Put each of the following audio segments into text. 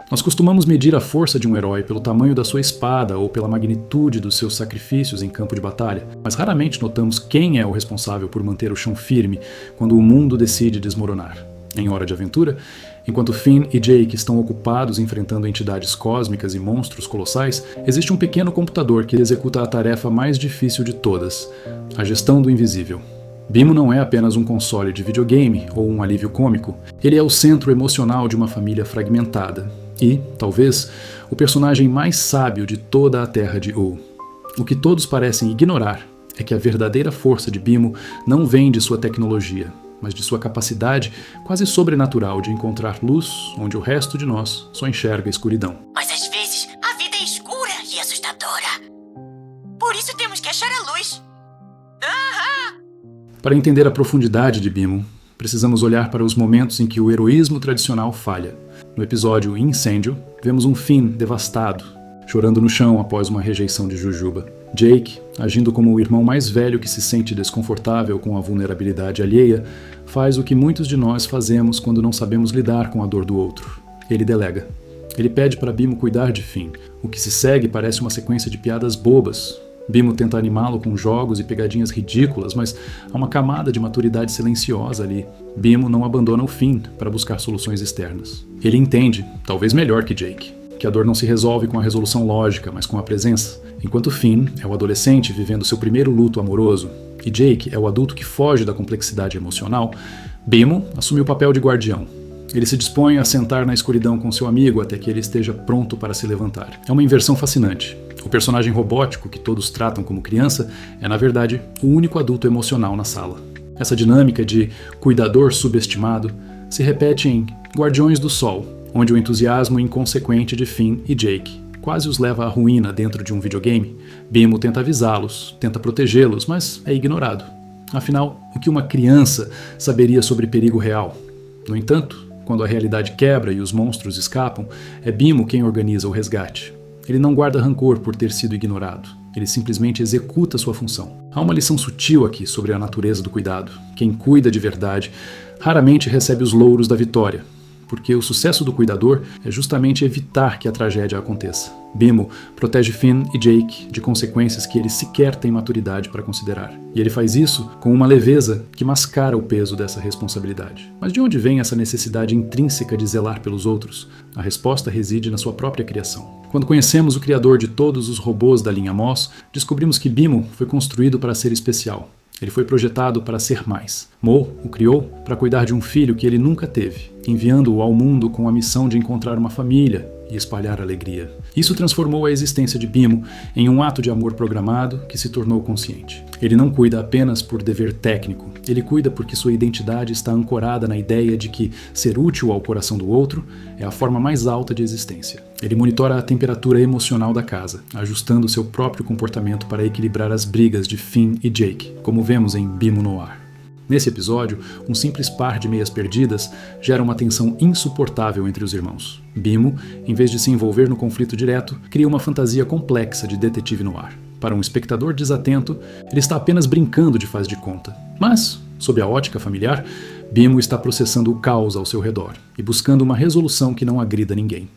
Nós costumamos medir a força de um herói pelo tamanho da sua espada ou pela magnitude dos seus sacrifícios em campo de batalha, mas raramente notamos quem é o responsável por manter o chão firme quando o mundo decide desmoronar. Em Hora de Aventura, enquanto Finn e Jake estão ocupados enfrentando entidades cósmicas e monstros colossais, existe um pequeno computador que executa a tarefa mais difícil de todas, a gestão do invisível. BIMO não é apenas um console de videogame ou um alívio cômico, ele é o centro emocional de uma família fragmentada e, talvez, o personagem mais sábio de toda a Terra de U. O que todos parecem ignorar é que a verdadeira força de BIMO não vem de sua tecnologia, mas de sua capacidade quase sobrenatural de encontrar luz onde o resto de nós só enxerga escuridão. Mas às vezes a vida é escura e assustadora. Por isso temos que achar a luz. Para entender a profundidade de BIMO, precisamos olhar para os momentos em que o heroísmo tradicional falha. No episódio Incêndio, vemos um Finn devastado, chorando no chão após uma rejeição de Jujuba. Jake, agindo como o irmão mais velho que se sente desconfortável com a vulnerabilidade alheia, faz o que muitos de nós fazemos quando não sabemos lidar com a dor do outro. Ele delega. Ele pede para BIMO cuidar de Finn. O que se segue parece uma sequência de piadas bobas. BIMO tenta animá-lo com jogos e pegadinhas ridículas, mas há uma camada de maturidade silenciosa ali. BIMO não abandona o Finn para buscar soluções externas. Ele entende, talvez melhor que Jake, que a dor não se resolve com a resolução lógica, mas com a presença. Enquanto Finn é o adolescente vivendo seu primeiro luto amoroso, e Jake é o adulto que foge da complexidade emocional, BIMO assume o papel de guardião. Ele se dispõe a sentar na escuridão com seu amigo até que ele esteja pronto para se levantar. É uma inversão fascinante. O personagem robótico que todos tratam como criança é, na verdade, o único adulto emocional na sala. Essa dinâmica de cuidador subestimado se repete em Guardiões do Sol, onde o entusiasmo inconsequente de Finn e Jake quase os leva à ruína dentro de um videogame. BIMO tenta avisá-los, tenta protegê-los, mas é ignorado. Afinal, o que uma criança saberia sobre perigo real? No entanto, quando a realidade quebra e os monstros escapam, é BIMO quem organiza o resgate. Ele não guarda rancor por ter sido ignorado. Ele simplesmente executa sua função. Há uma lição sutil aqui sobre a natureza do cuidado. Quem cuida de verdade raramente recebe os louros da vitória, porque o sucesso do cuidador é justamente evitar que a tragédia aconteça. BIMO protege Finn e Jake de consequências que eles sequer têm maturidade para considerar. E ele faz isso com uma leveza que mascara o peso dessa responsabilidade. Mas de onde vem essa necessidade intrínseca de zelar pelos outros? A resposta reside na sua própria criação. Quando conhecemos o criador de todos os robôs da linha Moss, descobrimos que BIMO foi construído para ser especial. Ele foi projetado para ser mais. Mo o criou para cuidar de um filho que ele nunca teve, enviando-o ao mundo com a missão de encontrar uma família e espalhar alegria. Isso transformou a existência de BIMO em um ato de amor programado que se tornou consciente. Ele não cuida apenas por dever técnico, ele cuida porque sua identidade está ancorada na ideia de que ser útil ao coração do outro é a forma mais alta de existência. Ele monitora a temperatura emocional da casa, ajustando seu próprio comportamento para equilibrar as brigas de Finn e Jake, como vemos em BIMO Noir. Nesse episódio, um simples par de meias perdidas gera uma tensão insuportável entre os irmãos. BIMO, em vez de se envolver no conflito direto, cria uma fantasia complexa de detetive no ar. Para um espectador desatento, ele está apenas brincando de faz de conta. Mas, sob a ótica familiar, BIMO está processando o caos ao seu redor e buscando uma resolução que não agrida ninguém.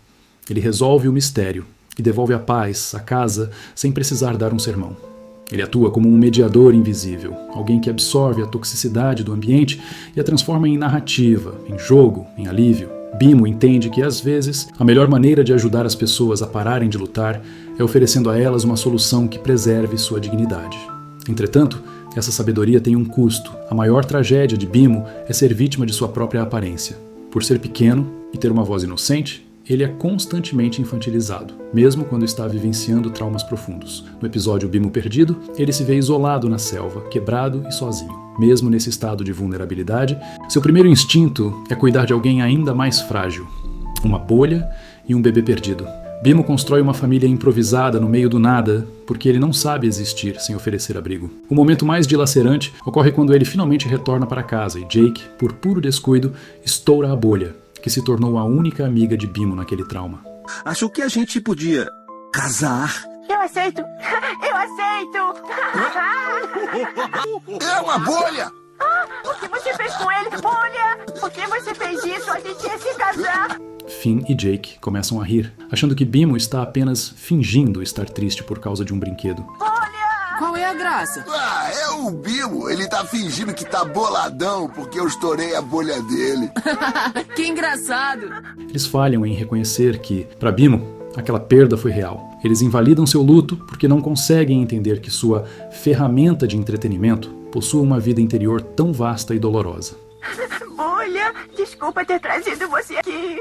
Ele resolve o mistério e devolve a paz à casa sem precisar dar um sermão. Ele atua como um mediador invisível, alguém que absorve a toxicidade do ambiente e a transforma em narrativa, em jogo, em alívio. BIMO entende que, às vezes, a melhor maneira de ajudar as pessoas a pararem de lutar é oferecendo a elas uma solução que preserve sua dignidade. Entretanto, essa sabedoria tem um custo. A maior tragédia de BIMO é ser vítima de sua própria aparência. Por ser pequeno e ter uma voz inocente, ele é constantemente infantilizado, mesmo quando está vivenciando traumas profundos. No episódio BIMO Perdido, ele se vê isolado na selva, quebrado e sozinho. Mesmo nesse estado de vulnerabilidade, seu primeiro instinto é cuidar de alguém ainda mais frágil, uma bolha e um bebê perdido. BIMO constrói uma família improvisada no meio do nada, porque ele não sabe existir sem oferecer abrigo. O momento mais dilacerante ocorre quando ele finalmente retorna para casa e Jake, por puro descuido, estoura a bolha, que se tornou a única amiga de BIMO naquele trauma. Acho que a gente podia casar. Eu aceito! Eu aceito! É uma bolha! O que você fez com ele? Olha! Por que você fez isso? A gente ia se casar! Finn e Jake começam a rir, achando que Bimo está apenas fingindo estar triste por causa de um brinquedo. Qual é a graça? É o Bimo. Ele tá fingindo que tá boladão porque eu estourei a bolha dele. Que engraçado! Eles falham em reconhecer que, para Bimo, aquela perda foi real. Eles invalidam seu luto porque não conseguem entender que sua ferramenta de entretenimento possua uma vida interior tão vasta e dolorosa. Bolha, desculpa ter trazido você aqui.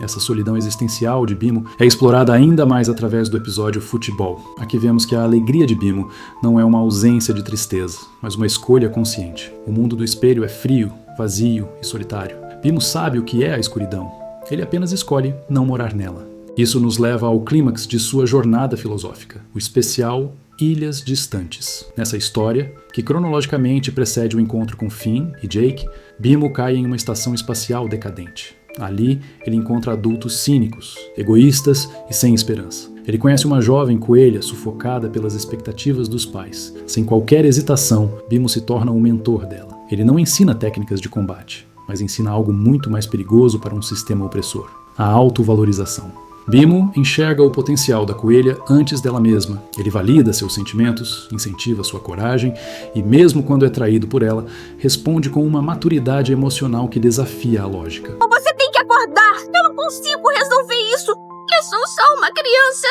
Essa solidão existencial de Bimo é explorada ainda mais através do episódio Futebol. Aqui vemos que a alegria de Bimo não é uma ausência de tristeza, mas uma escolha consciente. O mundo do espelho é frio, vazio e solitário. Bimo sabe o que é a escuridão. Ele apenas escolhe não morar nela. Isso nos leva ao clímax de sua jornada filosófica, o especial Ilhas Distantes. Nessa história, que cronologicamente precede o encontro com Finn e Jake, Bimo cai em uma estação espacial decadente. Ali, ele encontra adultos cínicos, egoístas e sem esperança. Ele conhece uma jovem coelha sufocada pelas expectativas dos pais. Sem qualquer hesitação, Bimo se torna o mentor dela. Ele não ensina técnicas de combate, mas ensina algo muito mais perigoso para um sistema opressor: a autovalorização. Bimo enxerga o potencial da coelha antes dela mesma. Ele valida seus sentimentos, incentiva sua coragem e, mesmo quando é traído por ela, responde com uma maturidade emocional que desafia a lógica. Você tem que acordar! Eu não consigo resolver isso! Eu sou só uma criança!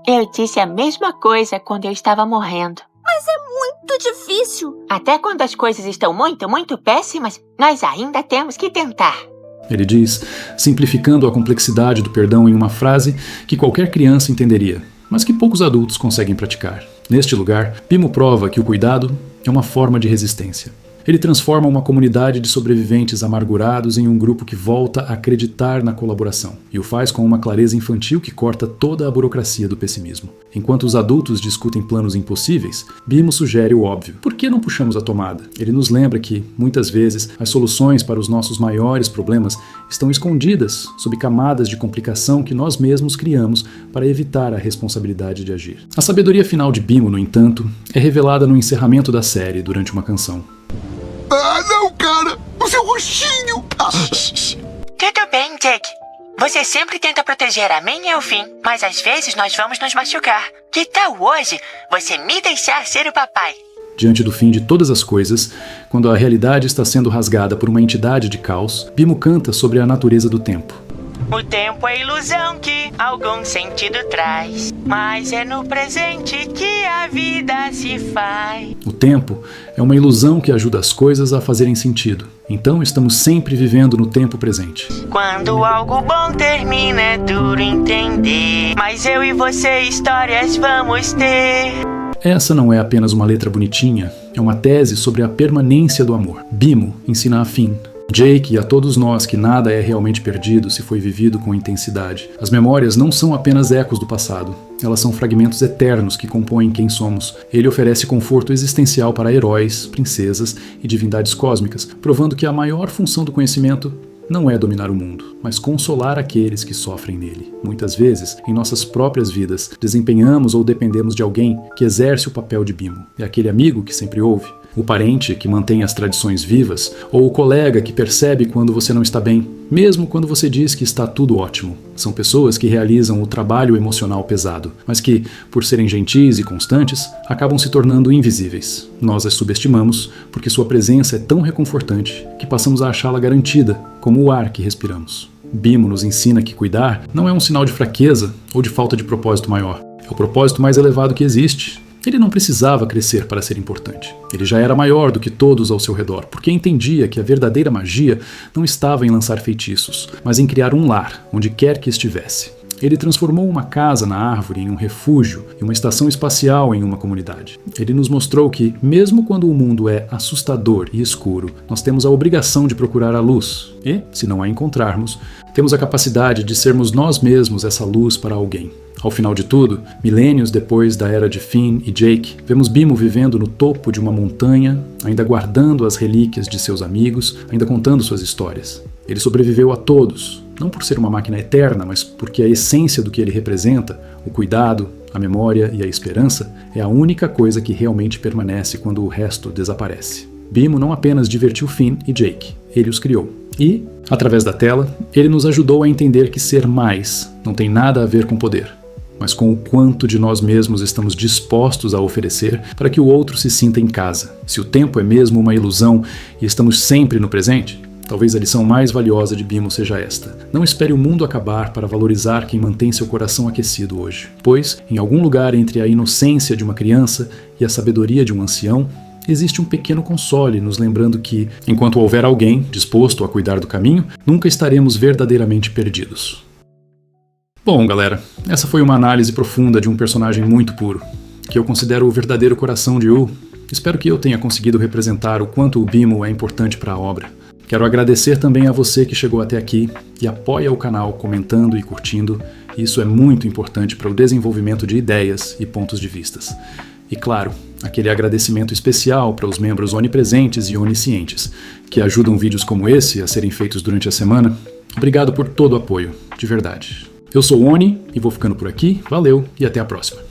Eu disse a mesma coisa quando eu estava morrendo. Mas é muito difícil! Até quando as coisas estão muito, muito péssimas, nós ainda temos que tentar. Ele diz, simplificando a complexidade do perdão em uma frase que qualquer criança entenderia, mas que poucos adultos conseguem praticar. Neste lugar, Bimo prova que o cuidado é uma forma de resistência. Ele transforma uma comunidade de sobreviventes amargurados em um grupo que volta a acreditar na colaboração, e o faz com uma clareza infantil que corta toda a burocracia do pessimismo. Enquanto os adultos discutem planos impossíveis, Bimo sugere o óbvio: por que não puxamos a tomada? Ele nos lembra que, muitas vezes, as soluções para os nossos maiores problemas estão escondidas sob camadas de complicação que nós mesmos criamos para evitar a responsabilidade de agir. A sabedoria final de Bimo, no entanto, é revelada no encerramento da série durante uma canção. Ah, não, cara! O seu rostinho! Tudo bem, Jake. Você sempre tenta proteger a mim e o Finn, mas às vezes nós vamos nos machucar. Que tal hoje você me deixar ser o papai? Diante do fim de todas as coisas, quando a realidade está sendo rasgada por uma entidade de caos, Bimo canta sobre a natureza do tempo. O tempo é ilusão que algum sentido traz, mas é no presente que a vida se faz. O tempo é uma ilusão que ajuda as coisas a fazerem sentido. Então estamos sempre vivendo no tempo presente. Quando algo bom termina é duro entender, mas eu e você histórias vamos ter. Essa não é apenas uma letra bonitinha, é uma tese sobre a permanência do amor. Bimo ensina a Finn, Jake e a todos nós que nada é realmente perdido se foi vivido com intensidade. As memórias não são apenas ecos do passado, elas são fragmentos eternos que compõem quem somos. Ele oferece conforto existencial para heróis, princesas e divindades cósmicas, provando que a maior função do conhecimento não é dominar o mundo, mas consolar aqueles que sofrem nele. Muitas vezes, em nossas próprias vidas, desempenhamos ou dependemos de alguém que exerce o papel de Bimo. É aquele amigo que sempre ouve, o parente que mantém as tradições vivas, ou o colega que percebe quando você não está bem, mesmo quando você diz que está tudo ótimo. São pessoas que realizam o trabalho emocional pesado, mas que, por serem gentis e constantes, acabam se tornando invisíveis. Nós as subestimamos porque sua presença é tão reconfortante que passamos a achá-la garantida, como o ar que respiramos. Bimo nos ensina que cuidar não é um sinal de fraqueza ou de falta de propósito maior. É o propósito mais elevado que existe. Ele não precisava crescer para ser importante. Ele já era maior do que todos ao seu redor, porque entendia que a verdadeira magia não estava em lançar feitiços, mas em criar um lar, onde quer que estivesse. Ele transformou uma casa na árvore em um refúgio e uma estação espacial em uma comunidade. Ele nos mostrou que, mesmo quando o mundo é assustador e escuro, nós temos a obrigação de procurar a luz. E, se não a encontrarmos, temos a capacidade de sermos nós mesmos essa luz para alguém. Ao final de tudo, milênios depois da era de Finn e Jake, vemos Bimo vivendo no topo de uma montanha, ainda guardando as relíquias de seus amigos, ainda contando suas histórias. Ele sobreviveu a todos, não por ser uma máquina eterna, mas porque a essência do que ele representa, o cuidado, a memória e a esperança, é a única coisa que realmente permanece quando o resto desaparece. Bimo não apenas divertiu Finn e Jake, ele os criou. E, através da tela, ele nos ajudou a entender que ser mais não tem nada a ver com poder, mas com o quanto de nós mesmos estamos dispostos a oferecer para que o outro se sinta em casa. Se o tempo é mesmo uma ilusão e estamos sempre no presente, talvez a lição mais valiosa de Bimo seja esta. Não espere o mundo acabar para valorizar quem mantém seu coração aquecido hoje, pois, em algum lugar entre a inocência de uma criança e a sabedoria de um ancião, existe um pequeno console nos lembrando que, enquanto houver alguém disposto a cuidar do caminho, nunca estaremos verdadeiramente perdidos. Bom, galera, essa foi uma análise profunda de um personagem muito puro, que eu considero o verdadeiro coração de Yu. Espero que eu tenha conseguido representar o quanto o Bimo é importante para a obra. Quero agradecer também a você que chegou até aqui e apoia o canal comentando e curtindo. Isso é muito importante para o desenvolvimento de ideias e pontos de vistas. E claro, aquele agradecimento especial para os membros onipresentes e oniscientes, que ajudam vídeos como esse a serem feitos durante a semana. Obrigado por todo o apoio, de verdade. Eu sou o Oni e vou ficando por aqui. Valeu e até a próxima.